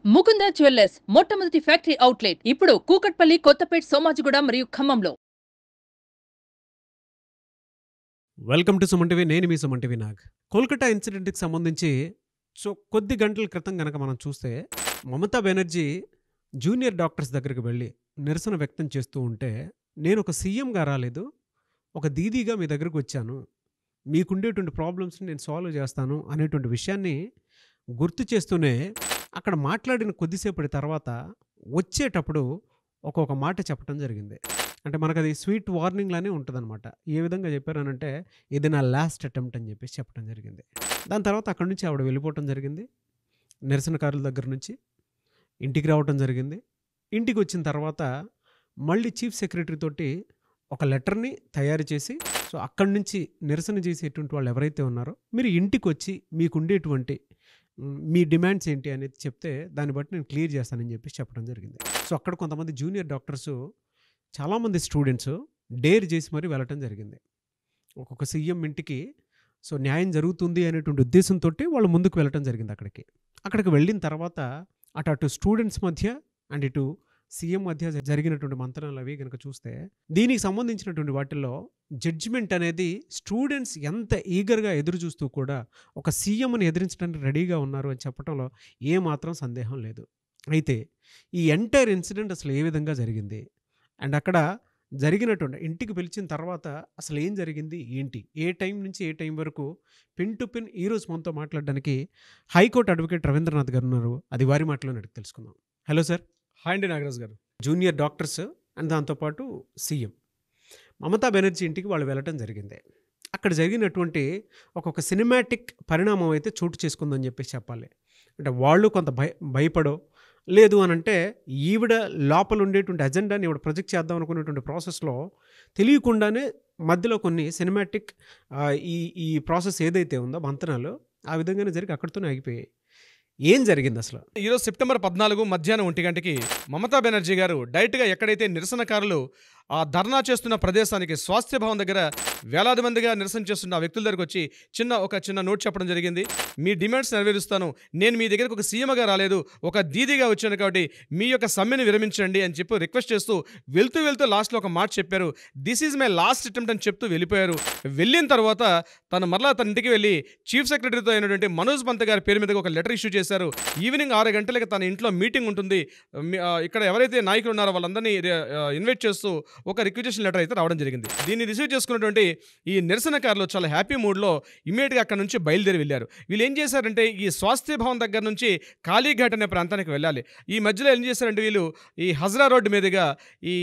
Mukunda jewellers మొట్టమొదటి factory outlet ఇప్పుడు కూకట్పల్లి, కొత్తపేట్, సోమాజిగూడ మరియు ఖమ్మంలో. Welcome to Suman TV. నేను మీ సుమన్ టీవీ నాగ్. కోల్కతా ఇన్సిడెంట్కి సంబంధించి కొద్ది గంటల క్రితం కనుక మనం చూస్తే మమతా బెనర్జీ జూనియర్ డాక్టర్స్ దగ్గరికి వెళ్ళి నిరసన వ్యక్తం చేస్తూ ఉంటే, నేను ఒక సీఎంగా రాలేదు, ఒక దీదీగా మీ దగ్గరకు వచ్చాను, మీకుండేటువంటి ప్రాబ్లమ్స్ని నేను సాల్వ్ చేస్తాను అనేటువంటి విషయాన్ని గుర్తు చేస్తూనే అక్కడ మాట్లాడిన కొద్దిసేపటి తర్వాత వచ్చేటప్పుడు ఒక్కొక్క మాట చెప్పడం జరిగింది. అంటే మనకు అది స్వీట్ వార్నింగ్ లానే ఉంటుందన్నమాట. ఏ విధంగా చెప్పారనంటే, ఇది నా లాస్ట్ అటెంప్ట్ అని చెప్పేసి చెప్పడం జరిగింది. దాని తర్వాత అక్కడి నుంచి ఆవిడ వెళ్ళిపోవటం జరిగింది. నిరసనకారుల దగ్గర నుంచి ఇంటికి రావటం జరిగింది. ఇంటికి వచ్చిన తర్వాత మళ్ళీ చీఫ్ సెక్రటరీ తోటి ఒక లెటర్ని తయారు చేసి, సో అక్కడి నుంచి నిరసన చేసేటువంటి వాళ్ళు ఎవరైతే ఉన్నారో, మీరు ఇంటికి వచ్చి మీకుండేటువంటి మీ డిమాండ్స్ ఏంటి అనేది చెప్తే దాన్ని బట్టి నేను క్లియర్ చేస్తానని చెప్పేసి చెప్పడం జరిగింది. సో అక్కడ కొంతమంది జూనియర్ డాక్టర్సు, చాలామంది స్టూడెంట్స్ డేర్ చేసి మరీ వెళ్ళటం జరిగింది ఒక్కొక్క సీఎం ఇంటికి. సో న్యాయం జరుగుతుంది అనేటువంటి ఉద్దేశంతో వాళ్ళు ముందుకు వెళ్ళటం జరిగింది. అక్కడికి వెళ్ళిన తర్వాత అటు స్టూడెంట్స్ మధ్య అండ్ ఇటు సీఎం మధ్య జరిగినటువంటి మంతనాలు అవి కనుక చూస్తే, దీనికి సంబంధించినటువంటి వాటిల్లో జడ్జిమెంట్ అనేది స్టూడెంట్స్ ఎంత ఈగర్గా ఎదురు చూస్తూ కూడా ఒక సీఎంని ఎదిరించడానికి రెడీగా ఉన్నారు అని చెప్పడంలో ఏమాత్రం సందేహం లేదు. అయితే ఈ ఎంటైర్ ఇన్సిడెంట్ అసలు ఏ విధంగా జరిగింది, అండ్ అక్కడ జరిగినటువంటి ఇంటికి పిలిచిన తర్వాత అసలు ఏం జరిగింది ఏంటి, ఏ టైం నుంచి ఏ టైం వరకు, పిన్ టు పిన్ ఈరోజు మనతో మాట్లాడడానికి హైకోర్టు అడ్వకేట్ రవీంద్రనాథ్ గారు ఉన్నారు. అది వారి మాటలో అడిగి తెలుసుకుందాం. Hello sir. హాయ్ అండి నాగరాజ్ గారు. జూనియర్ డాక్టర్స్ అండ్ దాంతోపాటు సీఎం మమతా బెనర్జీ ఇంటికి వాళ్ళు వెళ్ళటం జరిగింది. అక్కడ జరిగినటువంటి ఒక్కొక్క సినిమాటిక్ పరిణామం అయితే చోటు చేసుకుందని చెప్పేసి చెప్పాలి. అంటే వాళ్ళు కొంత భయపడో, లేదు అని అంటే ఈవిడ లోపల ఉండేటువంటి అజెండాని ఈవిడ ప్రొజెక్ట్ చేద్దాం అనుకునేటువంటి ప్రాసెస్లో తెలియకుండానే మధ్యలో కొన్ని సినిమాటిక్ ఈ ప్రాసెస్ ఏదైతే ఉందో మంతనాలు ఆ విధంగానే జరిగి అక్కడితోనే ఆగిపోయాయి. ఏం జరిగింది అసలు? ఈరోజు సెప్టెంబర్ 14 మధ్యాహ్నం 1 గంటకి మమతా బెనర్జీ గారు డైరెక్ట్గా ఎక్కడైతే నిరసనకారులు ఆ ధర్నా చేస్తున్న ప్రదేశానికి, స్వాస్థ్య భవన్ దగ్గర వేలాది మందిగా నిరసన చేస్తున్న ఆ వ్యక్తుల దగ్గరకు వచ్చి ఒక చిన్న నోట్ చెప్పడం జరిగింది. మీ డిమాండ్స్ నెరవేరుస్తాను, నేను మీ దగ్గరకు ఒక సీఎంగా రాలేదు, ఒక దీదీగా వచ్చాను, కాబట్టి మీ యొక్క సమ్మెను విరమించండి అని చెప్పి రిక్వెస్ట్ చేస్తూ వెళ్తూ లాస్ట్లో ఒక మాట చెప్పారు. This is my last attempt అని చెప్తూ వెళ్ళిపోయారు. వెళ్ళిన తర్వాత తను మరలా తన ఇంటికి వెళ్ళి చీఫ్ సెక్రటరీతో అయినటువంటి మనోజ్ పంత్ గారి పేరు మీద ఒక లెటర్ ఇష్యూ చేశారు. ఈవినింగ్ 6 గంటలకి తన ఇంట్లో మీటింగ్ ఉంటుంది. ఇక్కడ ఎవరైతే నాయకులు ఉన్నారో వాళ్ళందరినీ ఇన్వైట్ చేస్తూ ఒక రిక్వెజేషన్ లెటర్ అయితే రావడం జరిగింది. దీన్ని రిసీవ్ చేసుకున్నటువంటి ఈ నిరసనకారులు చాలా హ్యాపీ మూడ్లో ఇమీడియట్గా అక్కడ నుంచి బయలుదేరి వెళ్ళారు. వీళ్ళు ఏం చేశారంటే, ఈ స్వాస్థ్య భవన్ దగ్గర నుంచి కాళీఘాట్ అనే ప్రాంతానికి వెళ్ళాలి. ఈ మధ్యలో ఏం చేశారంటే, వీళ్ళు ఈ హజ్రా రోడ్డు మీదుగా ఈ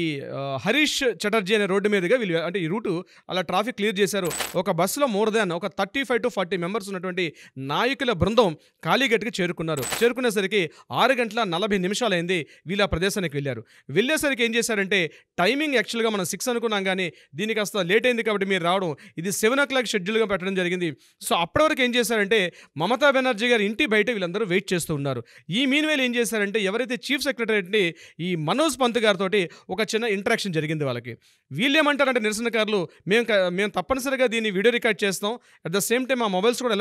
హరీష్ చటర్జీ అనే రోడ్డు మీదుగా వీళ్ళు, అంటే ఈ రూటు అలా ట్రాఫిక్ క్లియర్ చేశారు. ఒక బస్సులో మోర్ దాన్ ఒక 35 to 40 మెంబర్స్ ఉన్నటువంటి నాయకుల బృందం కాళీఘాట్కి చేరుకునేసరికి 6 గంటల 40 నిమిషాలైంది. వీళ్ళు ఆ ప్రదేశానికి వెళ్ళేసరికి ఏం చేశారంటే, టైమింగ్ యాక్చువల్గా మనం 6 అనుకున్నాం, కానీ దీనికి కాస్త లేట్ అయింది కాబట్టి మీరు రావడం, ఇది 7 o'clock షెడ్యూల్గా పెట్టడం జరిగింది. సో అప్పటి వరకు ఏం చేశారంటే, మమతా బెనర్జీ గారి ఇంటి బయట వీళ్ళందరూ వెయిట్ చేస్తూ ఉన్నారు. ఈ మీన్వేల్ ఏం చేశారంటే, ఎవరైతే చీఫ్ సెక్రటరీ ఈ మనోజ్ పంత్ గారితో ఒక చిన్న ఇంటరాక్షన్ జరిగింది వాళ్ళకి. వీళ్ళు ఏమంటారంటే, నిరసనకారులు, మేము తప్పనిసరిగా దీన్ని వీడియో రికార్డ్ చేస్తాం, అట్ ద సేమ్ టైం ఆ మొబైల్స్ కూడా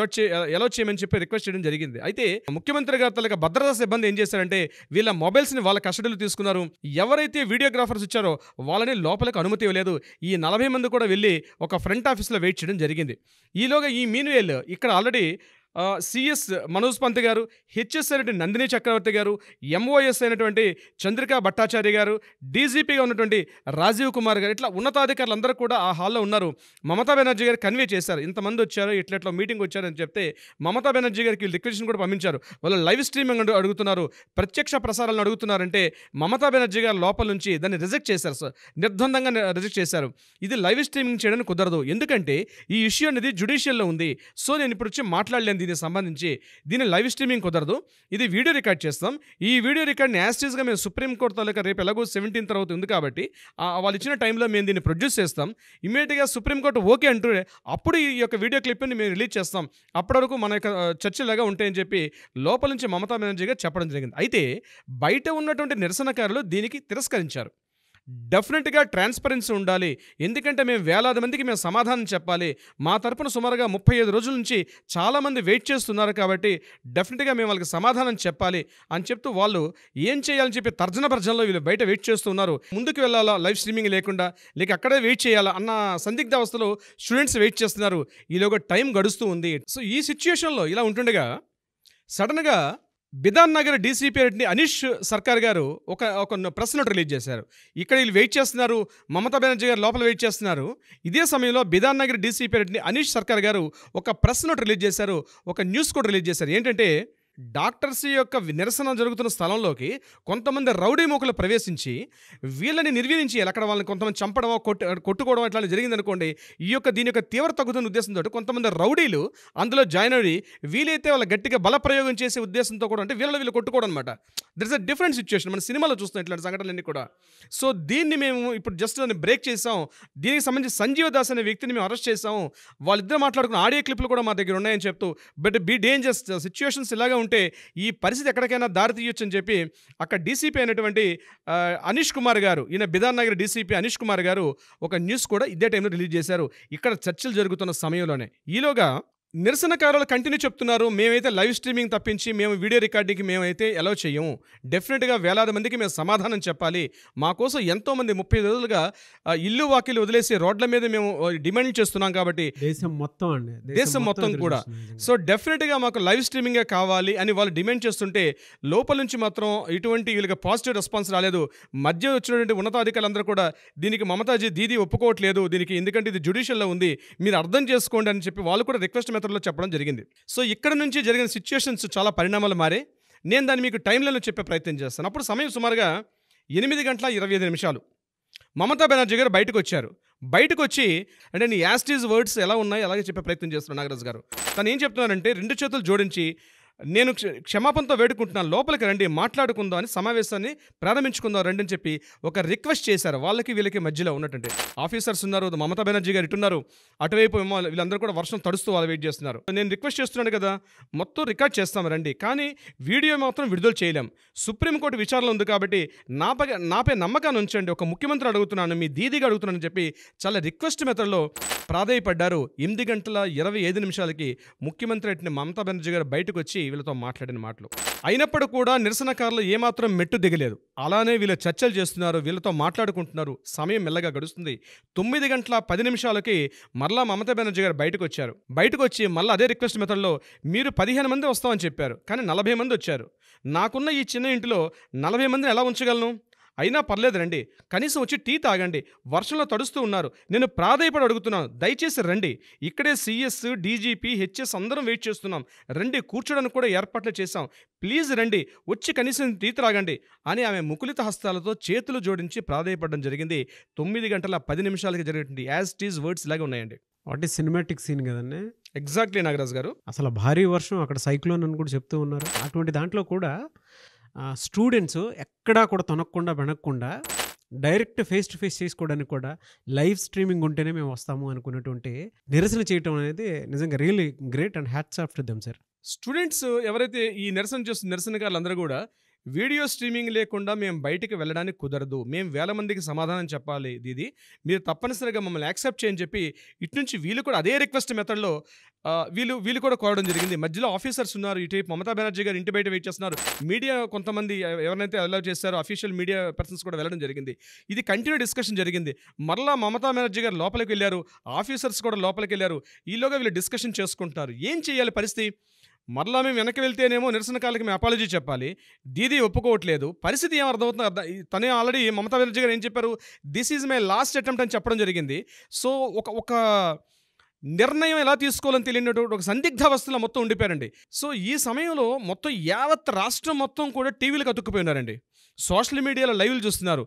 అలౌట్ చేయమని చెప్పి రిక్వెస్ట్ చేయడం జరిగింది. అయితే ముఖ్యమంత్రి గారి తలక భద్రతా సిబ్బంది ఏం చేశారంటే, వీళ్ళ మొబైల్స్ని వాళ్ళ కస్టడీలో తీసుకున్నారు. ఎవరైతే వీడియోగ్రాఫర్స్ ఇచ్చారో వాళ్ళని లోపలికి అనుమతి ఇవ్వలేదు. ఈ 40 మంది కూడా వెళ్ళి ఒక ఫ్రంట్ ఆఫీస్లో వెయిట్ చేయడం జరిగింది. ఈలోగా ఈ మీన్వేల్ ఇక్కడ ఆల్రెడీ సిఎస్ మనోజ్ పంత్ గారు, హెచ్ఎస్ అయినటువంటి నందిని చక్రవర్తి గారు, ఎంఓఎస్ అయినటువంటి చంద్రికా భట్టాచార్య గారు, డీజీపీగా ఉన్నటువంటి రాజీవ్ కుమార్ గారు, ఇట్లా ఉన్నతాధికారులు అందరూ కూడా ఆ హాల్లో ఉన్నారు. మమతా బెనర్జీ గారు కన్వే చేశారు, ఇంతమంది వచ్చారు, ఇట్లా మీటింగ్ వచ్చారని చెప్తే మమతా బెనర్జీ గారికి రిక్వెస్ట్ కూడా పంపించారు. వాళ్ళు లైవ్ స్ట్రీమింగ్ అడుగుతున్నారు, ప్రత్యక్ష ప్రసారాలను అడుగుతున్నారంటే మమతా బెనర్జీ గారు లోపల నుంచి దాన్ని రిజెక్ట్ చేశారు సార్, నిర్బంధంగా రిజెక్ట్ చేశారు. ఇది లైవ్ స్ట్రీమింగ్ చేయడానికి కుదరదు, ఎందుకంటే ఈ ఇష్యూ అనేది జ్యుడిషియల్లో ఉంది. సో నేను ఇప్పుడు వచ్చి మాట్లాడలేను దీనికి సంబంధించి, దీని లైవ్ స్ట్రీమింగ్ కుదరదు, ఇది వీడియో రికార్డ్ చేస్తాం. ఈ వీడియో రికార్డ్ని యాస్టీస్గా మేము సుప్రీంకోర్టు తాలూకా రేపు ఎలాగో 17th తర్వాత ఉంది కాబట్టి వాళ్ళు ఇచ్చిన టైంలో మేము దీన్ని ప్రొడ్యూస్ చేస్తాం. ఇమీడియట్గా సుప్రీంకోర్టు ఓకే అంటూ అప్పుడు ఈ యొక్క వీడియో క్లిప్ని మేము రిలీజ్ చేస్తాం. అప్పటి వరకు మన యొక్క చర్చలాగా ఉంటాయని చెప్పి లోపల నుంచి మమతా బెనర్జీ గారు చెప్పడం జరిగింది. అయితే బయట ఉన్నటువంటి నిరసనకారులు దీనికి తిరస్కరించారు. డెఫినెట్గా ట్రాన్స్పరెన్సీ ఉండాలి. ఎందుకంటే మేము వేలాది మందికి మేము సమాధానం చెప్పాలి. మా తరపున సుమారుగా 35 రోజుల నుంచి చాలామంది వెయిట్ చేస్తున్నారు కాబట్టి డెఫినెట్గా మేము వాళ్ళకి సమాధానం చెప్పాలి అని చెప్తూ వాళ్ళు ఏం చేయాలని చెప్పి తర్జన భర్జనలో వీళ్ళు బయట వెయిట్ చేస్తున్నారు. ముందుకు వెళ్ళాలా లైవ్ స్ట్రీమింగ్ లేకుండా, లేక అక్కడే వెయిట్ చేయాలా అన్న సందిగ్ధ అవస్థలో స్టూడెంట్స్ వెయిట్ చేస్తున్నారు. ఈలోగా టైం గడుస్తూ ఉంది. సో ఈ సిచ్యుయేషన్లో ఇలా ఉంటుండగా సడన్గా బిధాన్ నగర్ డీసీపీ అనీష్ సర్కార్ గారు ఒక ప్రెస్ నోట్ రిలీజ్ చేశారు. ఇక్కడ వీళ్ళు వెయిట్ చేస్తున్నారు, మమతా బెనర్జీ గారు లోపల వెయిట్ చేస్తున్నారు. ఇదే సమయంలో బిధాన్ నగర్ డీసీపీ అనీష్ సర్కార్ గారు ఒక ప్రెస్ నోట్ రిలీజ్ చేశారు, ఒక న్యూస్ కూడా రిలీజ్ చేశారు. ఏంటంటే డాక్టర్స్ యొక్క నిరసన జరుగుతున్న స్థలంలోకి కొంతమంది రౌడీ మూకలు ప్రవేశించి వీళ్ళని నిర్వీర్యించి అక్కడ వాళ్ళని కొంతమంది చంపడమో కొట్టుకోవడం అట్లా జరిగిందనుకోండి. దీని యొక్క తీవ్ర తగ్గుతున్న ఉద్దేశంతో కొంతమంది రౌడీలు అందులో జాయిన్ అయ్యి వీలైతే వాళ్ళ గట్టిగా బలప్రయోగం చేసే ఉద్దేశంతో కూడా అంటే వీళ్ళు కొట్టుకోవడం అనమాట. There is a different situation. మన సినిమాలో చూస్తాం ఇట్లాంటి సంఘటనలన్నీ కూడా. సో దీన్ని మేము ఇప్పుడు జస్ట్ దాన్ని బ్రేక్ చేసాం. దీనికి సంబంధించి సంజీవ్ దాస్ అనే వ్యక్తిని మేము అరెస్ట్ చేసాం. వాళ్ళిద్దరు మాట్లాడుకున్న ఆడియో క్లిప్లు కూడా మా దగ్గర ఉన్నాయని చెప్తూ బట్ బీ డేంజరస్ సిచ్యువేషన్స్ ఇలాగా ఉంటే ఈ పరిస్థితి ఎక్కడికైనా దారి తీయొచ్చు అని చెప్పి అక్కడ డీసీపీ అయినటువంటి అనీష్ కుమార్ గారు, ఈయన బిధాన్ నగర్ డీసీపీ అనీష్ కుమార్ గారు ఒక న్యూస్ కూడా ఇదే టైంలో రిలీజ్ చేశారు ఇక్కడ చర్చలు జరుగుతున్న సమయంలోనే. ఈలోగా నిరసనకారులు కంటిన్యూ చెప్తున్నారు, మేమైతే లైవ్ స్ట్రీమింగ్ తప్పించి మేము వీడియో రికార్డింగ్కి మేమైతే అలౌ చేయము. డెఫినెట్గా వేలాది మందికి మేము సమాధానం చెప్పాలి. మా కోసం ఎంతోమంది 30 రోజులుగా ఇల్లు వాకిలు వదిలేసి రోడ్ల మీద మేము డిమాండ్ చేస్తున్నాం కాబట్టి దేశం మొత్తం కూడా. సో డెఫినెట్గా మాకు లైవ్ స్ట్రీమింగే కావాలి అని వాళ్ళు డిమాండ్ చేస్తుంటే లోపల నుంచి మాత్రం ఇటువంటి వీళ్ళకి పాజిటివ్ రెస్పాన్స్ రాలేదు. మధ్య వచ్చినటువంటి ఉన్నతాధికారులందరూ కూడా దీనికి మమతాజీ దీదీ ఒప్పుకోవట్లేదు దీనికి, ఎందుకంటే ఇది జ్యుడిషియల్లో ఉంది, మీరు అర్థం చేసుకోండి అని చెప్పి వాళ్ళు కూడా రిక్వెస్ట్ మెథడ్లో చెప్పడం జరిగింది. సో ఇక్కడ నుంచి జరిగిన సిచ్యుయేషన్స్ చాలా పరిణామాలు మారే. నేను దాన్ని మీకు టైంలైన్లో చెప్పే ప్రయత్నం చేస్తాను. అప్పుడు సమయం సుమారుగా 8:25 మమతా బెనర్జీ గారు బయటకు వచ్చారు. బయటకు వచ్చి అంటే నీ యాస్టీజ్ వర్డ్స్ ఎలా ఉన్నాయి అలాగే చెప్పే ప్రయత్నం చేస్తున్నాను నాగరాజు గారు. తను ఏం చెప్తున్నారంటే 2 చేతులు జోడించి నేను క్షమాపణతో వేడుకుంటున్నాను, లోపలికి రండి మాట్లాడుకుందాం అని సమావేశాన్ని ప్రారంభించుకుందాం రండి అని చెప్పి ఒక రిక్వెస్ట్ చేశారు. వాళ్ళకి వీళ్ళకి మధ్యలో ఉన్నటువంటి ఆఫీసర్స్ ఉన్నారు, మమతా బెనర్జీ గారు ఇటున్నారు, అటువైపు వీళ్ళందరూ కూడా వర్షం తడుస్తూ వాళ్ళు వెయిట్ చేస్తున్నారు. నేను రిక్వెస్ట్ చేస్తున్నాను కదా, మొత్తం రికార్డ్ చేస్తాం రండి, కానీ వీడియో మాత్రం విడుదల చేయలేం. సుప్రీంకోర్టు విచారణ ఉంది కాబట్టి నాపై నమ్మకాన్ని ఉంచండి, ఒక ముఖ్యమంత్రి అడుగుతున్నాను, మీ దీదీగా అడుగుతున్నాను అని చెప్పి చాలా రిక్వెస్ట్ మెథడ్లో ప్రాధేయపడ్డారు. 8:25 ముఖ్యమంత్రి మమతా బెనర్జీ గారు బయటకు వచ్చి వీళ్ళతో మాట్లాడిన మాటలు. అయినప్పుడు కూడా నిరసనకారులు ఏమాత్రం మెట్టు దిగలేదు. అలానే వీళ్ళు చర్చలు చేస్తున్నారు, వీళ్ళతో మాట్లాడుకుంటున్నారు. సమయం మెల్లగా గడుస్తుంది. 9:10 మరలా మమతా బెనర్జీ గారు బయటకు వచ్చారు. బయటకు వచ్చి మళ్ళీ అదే రిక్వెస్ట్ మెథడ్లో మీరు 15 మంది వస్తామని చెప్పారు, కానీ 40 మంది వచ్చారు. నాకున్న ఈ చిన్న ఇంటిలో 40 మందిని ఎలా ఉంచగలను? అయినా పర్లేదు రండి, కనీసం వచ్చి టీ తాగండి, వర్షంలో తడుస్తూ ఉన్నారు, నేను ప్రాధేయపడి అడుగుతున్నాను, దయచేసి రండి, ఇక్కడే సిఎస్ డీజీపీ హెచ్ఎస్ అందరం వెయిట్ చేస్తున్నాం, రండి, కూర్చోడానికి కూడా ఏర్పాట్లు చేశాం, ప్లీజ్ రండి, వచ్చి కనీసం టీ తాగండి అని ఆమె ముకులిత హస్తాలతో చేతులు జోడించి ప్రాధేయపడడం జరిగింది. 9:10 జరిగినటువంటి యాజ్ టీజ్ వర్డ్స్ ఇలాగే ఉన్నాయండి. వాట్ ఈ సినిమాటిక్ సీన్ కదండి. ఎగ్జాక్ట్లీ నాగరాజ్ గారు. అసలు భారీ వర్షం, అక్కడ సైక్లోన్ అని కూడా చెప్తూ ఉన్నారు. అటువంటి దాంట్లో కూడా స్టూడెంట్స్ ఎక్కడా కూడా తొనక్కుండా వెనక్కుండా డైరెక్ట్ ఫేస్ టు ఫేస్ చేసుకోవడానికి కూడా లైవ్ స్ట్రీమింగ్ ఉంటేనే మేము వస్తాము అనుకున్నటువంటి నిరసన చేయటం అనేది నిజంగా really great and hats off to them sir. Students ఎవరైతే ఈ నిరసన చేస్తున్న నిరసనకారులందరూ కూడా వీడియో స్ట్రీమింగ్ లేకుండా మేము బయటికి వెళ్ళడానికి కుదరదు, మేము వేల మందికి సమాధానం చెప్పాలి దీది, మీరు తప్పనిసరిగా మమ్మల్ని యాక్సెప్ట్ చేయని చెప్పి ఇటు నుంచి వీళ్ళు కూడా అదే రిక్వెస్ట్ మెథడ్లో వీళ్ళు కూడా కోరడం జరిగింది. మధ్యలో ఆఫీసర్స్ ఉన్నారు, ఇటు మమతా బెనర్జీ గారు ఇంటి బయట వెయిట్ చేస్తున్నారు, మీడియా కొంతమంది ఎవరైతే అలౌ చేస్తారో అఫీషియల్ మీడియా పర్సన్స్ కూడా వెళ్ళడం జరిగింది. ఇది కంటిన్యూ డిస్కషన్ జరిగింది. మరలా మమతా బెనర్జీ గారు లోపలికి వెళ్ళారు, ఆఫీసర్స్ కూడా లోపలికి వెళ్ళారు. ఈలోగా వీళ్ళు డిస్కషన్ చేసుకుంటున్నారు ఏం చేయాలి పరిస్థితి. మరలా మేము వెనక్కి వెళ్తేనేమో నిరసనకారులకి మేము అపాలజీ చెప్పాలి, దీదీ ఒప్పుకోవట్లేదు, పరిస్థితి ఏం అర్థమవుతుంది. తనే ఆల్రెడీ మమతా బెనర్జీ గారు ఏం చెప్పారు, this is my last attempt అని చెప్పడం జరిగింది. సో ఒక నిర్ణయం ఎలా తీసుకోవాలని తెలియనటువంటి ఒక సందిగ్ధావస్థలో మొత్తం ఉండిపోయారండి. సో ఈ సమయంలో మొత్తం యావత్ రాష్ట్రం మొత్తం కూడా టీవీలకు అతుక్కుపోయినారండి, సోషల్ మీడియాలో లైవ్లు చూస్తున్నారు.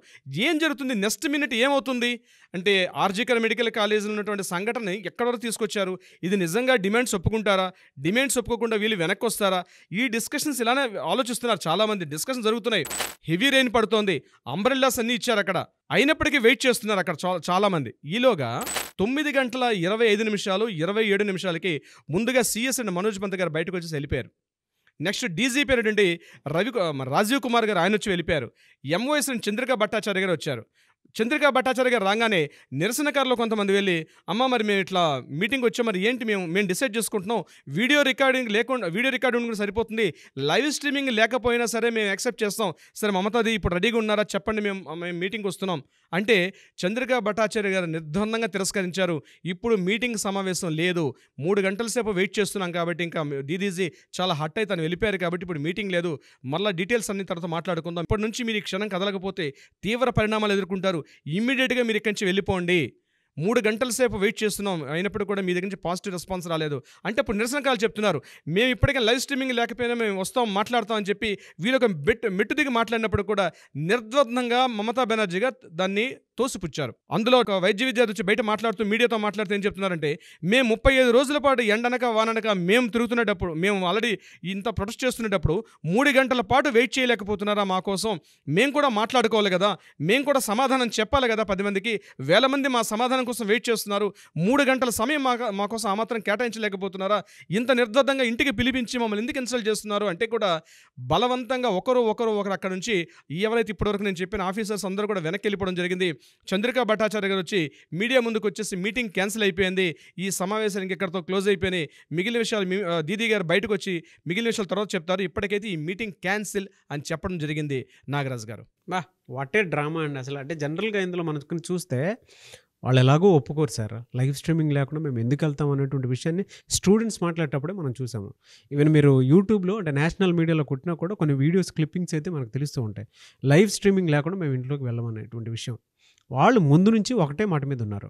ఏం జరుగుతుంది, నెక్స్ట్ మినిట్ ఏమవుతుంది అంటే ఆర్జికర్ మెడికల్ కాలేజీలో ఉన్నటువంటి సంఘటన ఎక్కడ వరకు తీసుకొచ్చారు, ఇది నిజంగా డిమాండ్స్ ఒప్పుకుంటారా, డిమాండ్స్ ఒప్పుకోకుండా వీళ్ళు వెనక్కి వస్తారా, ఈ డిస్కషన్స్ ఇలానే ఆలోచిస్తున్నారు చాలామంది. డిస్కషన్ జరుగుతున్నాయి, హెవీ రెయిన్ పడుతోంది, అంబ్రెల్లాస్ అన్నీ ఇచ్చారు అక్కడ, అయినప్పటికీ వెయిట్ చేస్తున్నారు అక్కడ చాలామంది. ఈలోగా 9:25 27 ముందుగా సిఎస్ అండ్ మనోజ్ పంత్ గారు బయటకు వచ్చేసి వెళ్ళిపోయారు. నెక్స్ట్ డీజీపీ రాజీవ్ కుమార్ గారు ఆయన వచ్చి వెళ్ళిపోయారు. ఎంఓఎస్ అండ్ చంద్రికా భట్టాచార్య గారు వచ్చారు. చంద్రికా భట్టాచార్య గారు రాగానే నిరసనకారులు కొంతమంది వెళ్ళి, అమ్మ మరి మేము ఇట్లా మీటింగ్ వచ్చాం, మరి ఏంటి మేము డిసైడ్ చేసుకుంటున్నాం, వీడియో రికార్డింగ్ కూడా సరిపోతుంది, లైవ్ స్ట్రీమింగ్ లేకపోయినా సరే మేము యాక్సెప్ట్ చేస్తాం, సరే మమతాది ఇప్పుడు రెడీగా ఉన్నారా చెప్పండి, మేము మీటింగ్ వస్తున్నాం అంటే చంద్రికా భట్టాచార్య గారు నిర్ద్వందంగా తిరస్కరించారు. ఇప్పుడు మీటింగ్ సమావేశం లేదు, 3 గంటల సేపు వెయిట్ చేస్తున్నాం కాబట్టి ఇంకా దీదీజీ చాలా హట్ అయితే తను వెళ్ళిపోయారు కాబట్టి ఇప్పుడు మీటింగ్ లేదు, మళ్ళీ డీటెయిల్స్ అన్ని తర్వాత మాట్లాడుకుందాం, ఇప్పటి నుంచి మీరు ఈ క్షణం కదలకపోతే తీవ్ర పరిణామాలు ఎదుర్కొంటారు, ఇమ్మీడియట్గా మీరు ఇక్కడి నుంచి వెళ్ళిపోండి, 3 గంటల సేపు వెయిట్ చేస్తున్నాం అయినప్పుడు కూడా మీ దగ్గర నుంచి పాజిటివ్ రెస్పాన్స్ రాలేదు అంటే అప్పుడు నిరసనకారులు చెప్తున్నారు, మేము ఇప్పటికే లైవ్ స్ట్రీమింగ్ లేకపోయినా మేము వస్తాం మాట్లాడతాం అని చెప్పి వీళ్ళొక మెట్టు దిగి మాట్లాడినప్పుడు కూడా నిర్ద్వందంగా మమతా బెనర్జీగా దాన్ని తోసిపుచ్చారు. అందులో ఒక వైద్య విద్యార్థి వచ్చి బయట మాట్లాడుతూ మీడియాతో మాట్లాడుతూ ఏం చెప్తున్నారంటే, మేము 35 రోజుల పాటు ఎండనక వాననక మేము తిరుగుతున్నప్పుడు, మేము ఆల్రెడీ ఇంత ప్రొటెస్ట్ చేస్తున్నప్పుడు 3 గంటల పాటు వెయిట్ చేయలేకపోతున్నారా మా కోసం, మేము కూడా మాట్లాడుకోవాలి కదా, మేము కూడా సమాధానం చెప్పాలి కదా, 10 మందికి, 1000 మంది మా సమాధానం కోసం వెయిట్ చేస్తున్నారు, 3 గంటల సమయం మా కోసం ఆ మాత్రం కేటాయించలేకపోతున్నారా, ఇంత నిర్ద్వందంగా ఇంటికి పిలిపించి మమ్మల్ని ఎందుకు ఇన్సల్ట్ చేస్తున్నారు అంటే కూడా బలవంతంగా ఒకరు అక్కడ నుంచి ఎవరైతే ఇప్పటివరకు నేను చెప్పిన ఆఫీసర్స్ అందరూ కూడా వెనక్కి వెళ్ళిపోవడం జరిగింది. చంద్రికా భట్టాచార్య గారు వచ్చి మీడియా ముందుకు వచ్చేసి మీటింగ్ క్యాన్సిల్ అయిపోయింది, ఈ సమావేశానికి ఇక్కడితో క్లోజ్ అయిపోయినాయి, మిగిలిన విషయాలు దీదీ గారు బయటకు వచ్చి మిగిలిన విషయాలు తర్వాత చెప్తారు, ఇప్పటికైతే ఈ మీటింగ్ క్యాన్సిల్ అని చెప్పడం జరిగింది. నాగరాజ్ గారు వాటే డ్రామా అండి అసలు. అంటే జనరల్గా ఇందులో మనకు చూస్తే వాళ్ళు ఎలాగో ఒప్పుకోరు సార్, లైవ్ స్ట్రీమింగ్ లేకుండా మేము ఎందుకు వెళ్తాం అనేటువంటి విషయాన్ని స్టూడెంట్స్ మాట్లాడేటప్పుడే మనం చూసాము. ఈవెన్ మీరు యూట్యూబ్లో అంటే నేషనల్ మీడియాలో కొట్టినా కూడా కొన్ని వీడియోస్ క్లిప్పింగ్స్ అయితే మనకు తెలుస్తూ ఉంటాయి, లైవ్ స్ట్రీమింగ్ లేకుండా మేము ఇంట్లోకి వెళ్ళమనేటువంటి విషయం. వాళ్ళు ముందు నుంచి ఒకటే మాట మీద ఉన్నారు.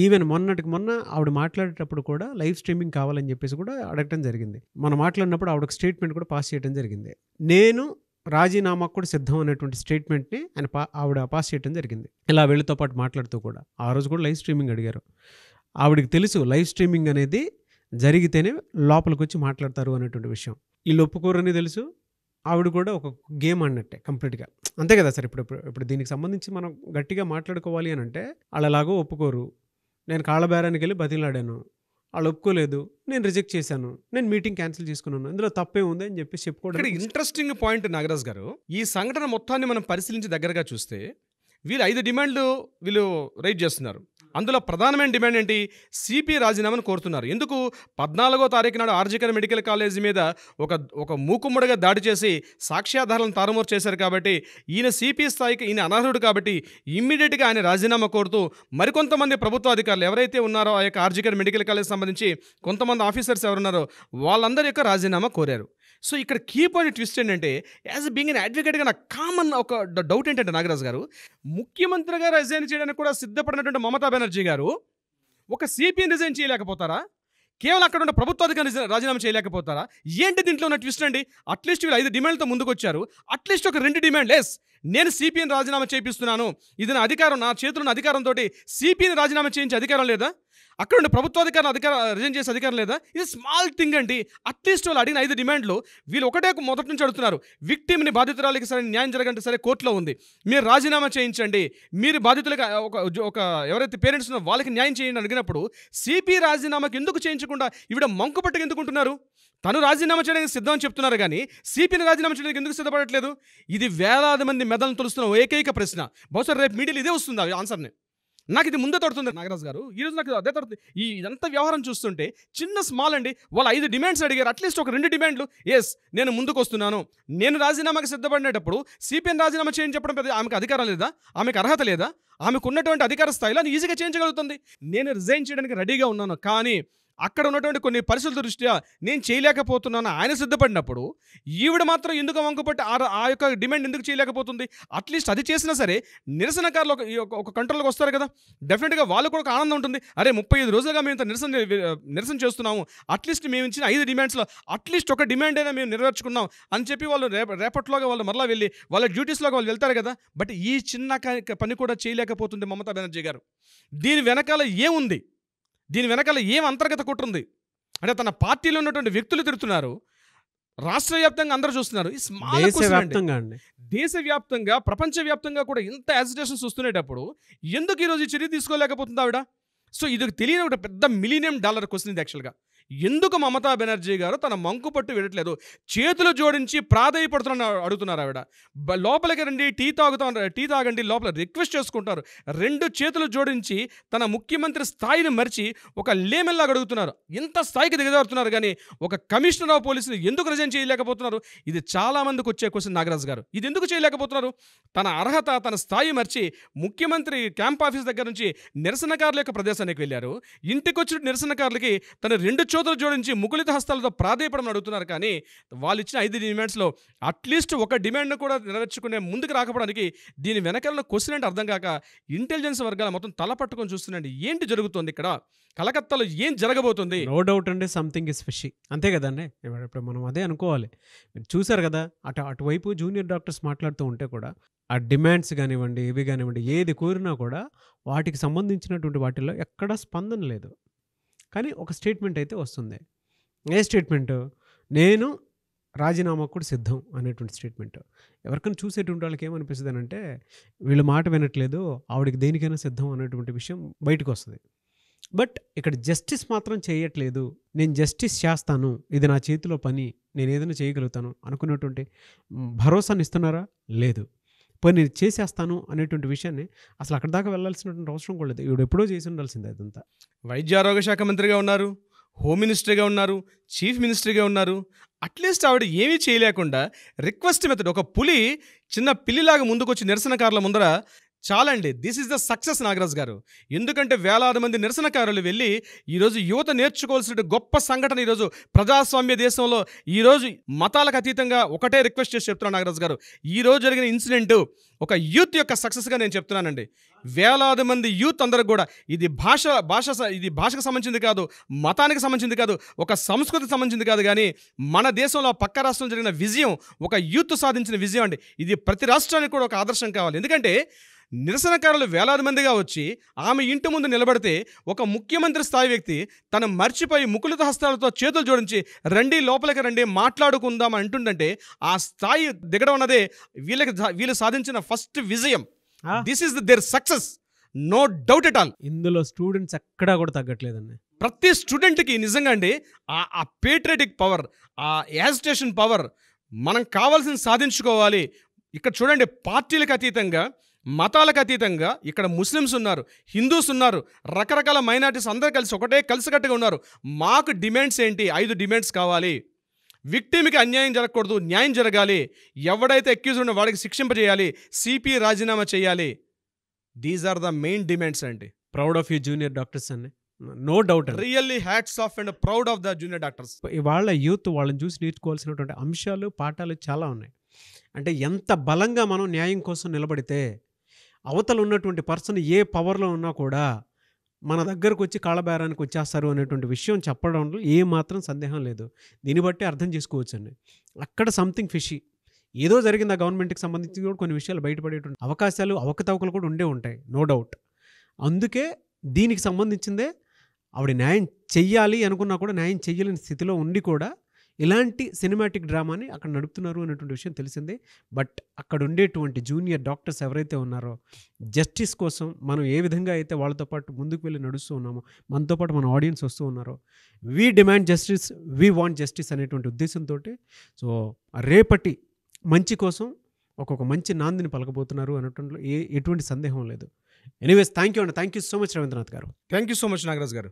ఈవెన్ మొన్నటికి మొన్న ఆవిడ మాట్లాడేటప్పుడు కూడా లైవ్ స్ట్రీమింగ్ కావాలని చెప్పేసి కూడా అడగటం జరిగింది. మనం మాట్లాడినప్పుడు ఆవిడకి స్టేట్మెంట్ కూడా పాస్ చేయడం జరిగింది. నేను రాజీనామాకు కూడా సిద్ధం అనేటువంటి స్టేట్మెంట్ని ఆవిడ పాస్ చేయడం జరిగింది. ఇలా వీళ్ళతో పాటు మాట్లాడుతూ కూడా ఆ రోజు కూడా లైవ్ స్ట్రీమింగ్ అడిగారు. ఆవిడకి తెలుసు లైవ్ స్ట్రీమింగ్ అనేది జరిగితేనే లోపలికి వచ్చి మాట్లాడతారు అనేటువంటి విషయం. వీళ్ళు ఒప్పుకోరని తెలుసు. ఆవిడ కూడా ఒక గేమ్ అన్నట్టే కంప్లీట్గా, అంతే కదా సార్. ఇప్పుడు దీనికి సంబంధించి మనం గట్టిగా మాట్లాడుకోవాలి అని అంటే వాళ్ళు ఎలాగో ఒప్పుకోరు. నేను కాళ్ళబేరానికి వెళ్ళి బతిలాడాను, వాళ్ళు ఒప్పుకోలేదు, నేను రిజెక్ట్ చేశాను, నేను మీటింగ్ క్యాన్సిల్ చేసుకున్నాను, ఇందులో తప్పే ఉంది అని చెప్పి చెప్పుకోవడం. ఇంట్రెస్టింగ్ పాయింట్ నాగరాజ్ గారు, ఈ సంఘటన మొత్తాన్ని మనం పరిశీలించి దగ్గరగా చూస్తే వీళ్ళు 5 డిమాండ్లు రైజ్ చేస్తున్నారు. అందులో ప్రధానమైన డిమాండ్ ఏంటి? సిపి రాజీనామాను కోరుతున్నారు. ఎందుకు? 14వ తారీఖు నాడు ఆర్జికర్ మెడికల్ కాలేజీ మీద ఒక మూకుమ్మడిగా దాడి చేసి సాక్ష్యాధారాలను తారుమారు చేశారు కాబట్టి ఈయన సిపి స్థాయికి ఈయన అనర్హుడు కాబట్టి ఇమ్మీడియట్గా ఆయన రాజీనామా కోరుతూ మరికొంతమంది ప్రభుత్వ అధికారులు ఎవరైతే ఉన్నారో ఆ యొక్క ఆర్జికర్ మెడికల్ కాలేజ్ సంబంధించి కొంతమంది ఆఫీసర్స్ ఎవరున్నారో వాళ్ళందరి యొక్క రాజీనామా కోరారు. సో ఇక్కడ కీ పాయింట్ ట్విస్ట్ ఏంటంటే, యాజ్ బీయింగ్ అన్ అడ్వకేట్గా నాకు కామన్ ఒక డౌట్ ఏంటంటే నాగరాజ్ గారు, ముఖ్యమంత్రిగా రిజైన్ చేయడానికి కూడా సిద్ధపడినటువంటి మమతా బెనర్జీ గారు ఒక సిపిని రిజైన్ చేయలేకపోతారా? కేవలం అక్కడ ఉన్న ప్రభుత్వ అధికారి రాజీనామా చేయలేకపోతారా? ఏంటి దీంట్లో ఉన్న ట్విస్ట్ అండి? అట్లీస్ట్ వీళ్ళు 5 డిమాండ్లతో ముందుకు వచ్చారు. అట్లీస్ట్ ఒక 2 డిమాండ్ లెస్, నేను సిపిని రాజీనామా చేపిస్తున్నాను, ఇది నా అధికారం, నా చేతుల్లో ఉన్న అధికారంతో సిపిని రాజీనామా చేయించే అధికారం లేదా? అక్కడ ఉండే ప్రభుత్వాధికారులు రిజైన్ చేసే అధికారం లేదా? ఇది స్మాల్ థింగ్ అండి. అట్లీస్ట్ వాళ్ళు అడిగిన 5 డిమాండ్లు వీళ్ళు ఒకటే మొదటి నుంచి అడుగుతున్నారు. విక్టిమ్ని, బాధితురాలకి సరే న్యాయం జరగంటే సరే కోర్టులో ఉంది, మీరు రాజీనామా చేయించండి, మీరు బాధితులకి ఒక ఎవరైతే పేరెంట్స్ ఉన్నారో వాళ్ళకి న్యాయం చేయండి అడిగినప్పుడు సిపి రాజీనామాకి ఎందుకు చేయించకుండా ఈవిడ మంకు పట్టుకు ఎందుకుంటున్నారు? తను రాజీనామా చేయడానికి సిద్ధం అని చెప్తున్నారు కానీ సిపిని రాజీనామా చేయడానికి ఎందుకు సిద్ధపడట్లేదు? ఇది వేలాది మంది మెదలను తొలుస్తున్న ఏకైక ప్రశ్న. బహుశా రేపు మీడియాలో ఇదే వస్తుంది ఆ ఆన్సర్ని. నాకు ఇది ముందే తడుతుంది నాగరాజ్ గారు, ఈరోజు నాకు అదే తడుతుంది. ఇదంతా వ్యవహారం చూస్తుంటే చిన్న స్మాల్ అండి. వాళ్ళు 5 డిమాండ్స్ అడిగారు, అట్లీస్ట్ ఒక 2 డిమాండ్లు, ఎస్ నేను ముందుకు వస్తున్నాను, నేను రాజీనామాకి సిద్ధపడినప్పుడు సిపిఎన్ రాజీనామా చేయని చెప్పడం ఆమెకు అధికారం లేదా? ఆమెకు అర్హత లేదా? ఆమెకు ఉన్నటువంటి అధికార స్థాయిలో ఈజీగా చేయించగలుగుతుంది. నేను రిజైన్ చేయడానికి రెడీగా ఉన్నాను, కానీ అక్కడ ఉన్నటువంటి కొన్ని పరిస్థితుల దృష్ట్యా నేను చేయలేకపోతున్నాను ఆయన సిద్ధపడినప్పుడు ఈవిడ మాత్రం ఎందుకు వంకపట్టి ఆ యొక్క డిమాండ్ ఎందుకు చేయలేకపోతుంది? అట్లీస్ట్ అది చేసినా సరే నిరసనకారులు ఒక కంట్రోల్కి వస్తారు కదా, డెఫినెట్గా వాళ్ళు కూడా ఒక ఆనందం ఉంటుంది. అరే 35 రోజులుగా మేము ఇంత నిరసన చేస్తున్నాము, అట్లీస్ట్ మేము ఇచ్చిన 5 డిమాండ్స్లో అట్లీస్ట్ ఒక డిమాండ్ అయినా మేము నెరవేర్చుకున్నాం అని చెప్పి వాళ్ళు రేపట్లోగా వాళ్ళు మరలా వెళ్ళి వాళ్ళ డ్యూటీస్లోకి వాళ్ళు వెళ్తారు కదా. బట్ ఈ చిన్న పని కూడా చేయలేకపోతుంది మమతా బెనర్జీ గారు. దీని వెనకాల ఏముంది? దీని వెనకాల ఏం అంతర్గత కుట్ర ఉంది అంటే తన పార్టీలో ఉన్నటువంటి వ్యక్తులు తిరుగుతున్నారు, రాష్ట్ర వ్యాప్తంగా అందరూ చూస్తున్నారు. ఈ దేశవ్యాప్తంగా ప్రపంచవ్యాప్తంగా కూడా ఇంత యాజిటేషన్స్ వస్తున్నప్పుడు ఎందుకు ఈరోజు చర్య తీసుకోలేకపోతుంది ఆవిడ? సో ఇది తెలియని ఒక పెద్ద $1 మిలియన్ క్వశ్చన్ ఇది యాక్చువల్గా. ఎందుకు మమతా బెనర్జీ గారు తన మంకు పట్టు విడట్లేదు? చేతులు జోడించి ప్రాధేయపడుతున్న అడుగుతున్నారు ఆవిడ. లోపలికి రండి, టీ తాగండి, లోపల రిక్వెస్ట్ చేసుకుంటారు. 2 చేతులు జోడించి తన ముఖ్యమంత్రి స్థాయిని మరిచి ఒక లేమెల్లాగా అడుగుతున్నారు. ఇంత స్థాయికి దిగజారుతున్నారు కానీ ఒక కమిషనర్ ఆఫ్ పోలీసులు ఎందుకు రిజైన్ చేయలేకపోతున్నారు? ఇది చాలా మందికి వచ్చే క్వశ్చన్ నాగరాజు గారు. ఇది ఎందుకు చేయలేకపోతున్నారు? తన అర్హత, తన స్థాయి మర్చి ముఖ్యమంత్రి క్యాంప్ ఆఫీస్ దగ్గర నుంచి నిరసనకారుల యొక్క ప్రదేశానికి వెళ్ళారు. ఇంటికి వచ్చిన నిరసనకారులకి తన 2 చేతులు జోడించి ముకులిత హస్తాలతో ప్రాధేయపడమని అడుగుతున్నారు. కానీ వాళ్ళు ఇచ్చిన 5 డిమాండ్స్లో అట్లీస్ట్ ఒక డిమాండ్ను కూడా నెరవేర్చుకునే ముందుకు రాకపోవడానికి దీని వెనకాల క్వశ్చన్ అంటే అర్థం కాక ఇంటెలిజెన్స్ వర్గాలు మొత్తం తల పట్టుకొని చూస్తున్నాండి. ఏంటి జరుగుతుంది ఇక్కడ? కలకత్తాలో ఏం జరగబోతుంది? నో డౌట్ అండి, సంథింగ్ ఇస్ ఫిషీ. అంతే కదండి, ఇప్పుడు మనం అదే అనుకోవాలి. మీరు చూసారు కదా, అటువైపు జూనియర్ డాక్టర్స్ మాట్లాడుతూ ఉంటే కూడా ఆ డిమాండ్స్ కానివ్వండి, ఇవి కానివ్వండి, ఏది కోరినా కూడా వాటికి సంబంధించినటువంటి వాటిల్లో ఎక్కడా స్పందన లేదు. కానీ ఒక స్టేట్మెంట్ అయితే వస్తుంది. ఏ స్టేట్మెంట్? నేను రాజీనామాకు కూడా సిద్ధం అనేటువంటి స్టేట్మెంట్. ఎవరికైనా చూసేటువంటి వాళ్ళకి ఏమనిపిస్తుంది అంటే వీళ్ళు మాట వినట్లేదు, ఆవిడకి దేనికైనా సిద్ధం అనేటువంటి విషయం బయటకు వస్తుంది. బట్ ఇక్కడ జస్టిస్ మాత్రం చేయట్లేదు. నేను జస్టిస్ చేస్తాను, ఇది నా చేతిలో పని, నేను ఏదైనా చేయగలుగుతాను అనుకున్నటువంటి భరోసాని ఇస్తున్నారా? లేదు. పోయి నేను చేసేస్తాను అనేటువంటి విషయాన్ని అసలు అక్కడ దాకా వెళ్ళాల్సినటువంటి అవసరం కూడా లేదు. ఇవి ఎప్పుడో చేసి ఉండాల్సిందే. అదంతా వైద్య ఆరోగ్య శాఖ మంత్రిగా ఉన్నారు, హోమ్ మినిస్టర్గా ఉన్నారు, చీఫ్ మినిస్టర్గా ఉన్నారు. అట్లీస్ట్ ఆవిడ ఏమీ చేయలేకుండా రిక్వెస్ట్ మెథడ్, ఒక పులి చిన్న పిల్లిలాగా ముందుకొచ్చి నిరసనకారుల ముందర చాలండి. This is the success Nagaraj గారు. ఎందుకంటే వేలాది మంది నిరసనకారులు వెళ్ళి ఈరోజు యువత నేర్చుకోవాల్సిన గొప్ప సంఘటన. ఈరోజు ప్రజాస్వామ్య దేశంలో ఈరోజు మతాలకు అతీతంగా ఒకటే రిక్వెస్ట్ చేసి చెప్తున్నాను నాగరాజ్ గారు. ఈరోజు జరిగిన ఇన్సిడెంట్ ఒక యూత్ యొక్క సక్సెస్గా నేను చెప్తున్నానండి. వేలాది మంది యూత్ అందరికి కూడా ఇది భాషకు సంబంధించింది కాదు, మతానికి సంబంధించింది కాదు, ఒక సంస్కృతికి సంబంధించింది కాదు. కానీ మన దేశంలో పక్క రాష్ట్రంలో జరిగిన విజయం ఒక యూత్ సాధించిన విజయం అండి. ఇది ప్రతి రాష్ట్రానికి కూడా ఒక ఆదర్శం కావాలి. ఎందుకంటే నిరసనకారులు వేలాది మందిగా వచ్చి ఆమె ఇంటి ముందు నిలబడితే ఒక ముఖ్యమంత్రి స్థాయి వ్యక్తి తను మర్చిపోయి ముకులిత హస్తాలతో చేతులు జోడించి రండి, లోపలికి రండి, మాట్లాడుకుందాం అంటుందంటే ఆ స్థాయి దిగడం అన్నదే వీళ్ళు సాధించిన ఫస్ట్ విజయం. This is their success, no doubt at all. ఇందులో స్టూడెంట్స్ ఎక్కడా కూడా తగ్గట్లేదండి. ప్రతి స్టూడెంట్కి నిజంగా అండి ఆ పేట్రియటిక్ పవర్, ఆ యాజిటేషన్ పవర్ మనం కావాల్సింది సాధించుకోవాలి. ఇక్కడ చూడండి, పార్టీలకు అతీతంగా, మతాలకు అతీతంగా ఇక్కడ ముస్లిమ్స్ ఉన్నారు, హిందూస్ ఉన్నారు, రకరకాల మైనారిటీస్ అందరూ కలిసి ఒకటే కలిసికట్టుగా ఉన్నారు. మాకు డిమాండ్స్ ఏంటి? 5 డిమాండ్స్ కావాలి. విక్టిమ్కి అన్యాయం జరగకూడదు, న్యాయం జరగాలి. ఎవడైతే అక్యూజ్డ్ ఉన్న వాడికి శిక్షింపజేయాలి, సిపి రాజీనామా చేయాలి. These are the main demands అండి. Proud of you junior doctors అండి, no doubt. Really hats off and proud of the junior doctors. ఇవాళ యూత్ వాళ్ళని చూసి నేర్చుకోవాల్సినటువంటి అంశాలు, పాఠాలు చాలా ఉన్నాయి. అంటే ఎంత బలంగా మనం న్యాయం కోసం నిలబడితే అవతల ఉన్నటువంటి పర్సన్ ఏ పవర్లో ఉన్నా కూడా మన దగ్గరకు వచ్చి కాళ్ళబేరానికి వచ్చేస్తారు అనేటువంటి విషయం చెప్పడంలో ఏమాత్రం సందేహం లేదు. దీన్ని బట్టి అర్థం చేసుకోవచ్చండి. అక్కడ సంథింగ్ ఫిషీ ఏదో జరిగింది. ఆ గవర్నమెంట్కి సంబంధించి కూడా కొన్ని విషయాలు బయటపడేటువంటి అవకాశాలు, అవకతవకలు కూడా ఉంటాయి, నో డౌట్. అందుకే దీనికి సంబంధించిందే ఆవిడ న్యాయం చెయ్యాలి అనుకున్నా కూడా న్యాయం చెయ్యలేని స్థితిలో ఉండి కూడా ఇలాంటి సినిమాటిక్ డ్రామాని అక్కడ నడుపుతున్నారు అనేటువంటి విషయం తెలిసిందే. బట్ అక్కడ ఉండేటువంటి జూనియర్ డాక్టర్స్ ఎవరైతే ఉన్నారో జస్టిస్ కోసం మనం ఏ విధంగా అయితే వాళ్ళతో పాటు ముందుకు వెళ్ళి నడుస్తూ ఉన్నామో, మనతో పాటు మన ఆడియన్స్ వస్తూ ఉన్నారో, we demand justice, we want justice అనేటువంటి ఉద్దేశంతో సో రేపటి మంచి కోసం ఒక్కొక్క మంచి నాందిని పలకబోతున్నారు అనేటువంటి ఎటువంటి సందేహం లేదు. ఎనీవేస్, థ్యాంక్ యూ అండి. Thank you so much Ravindranath garu. Thank you so much Nagaraj గారు.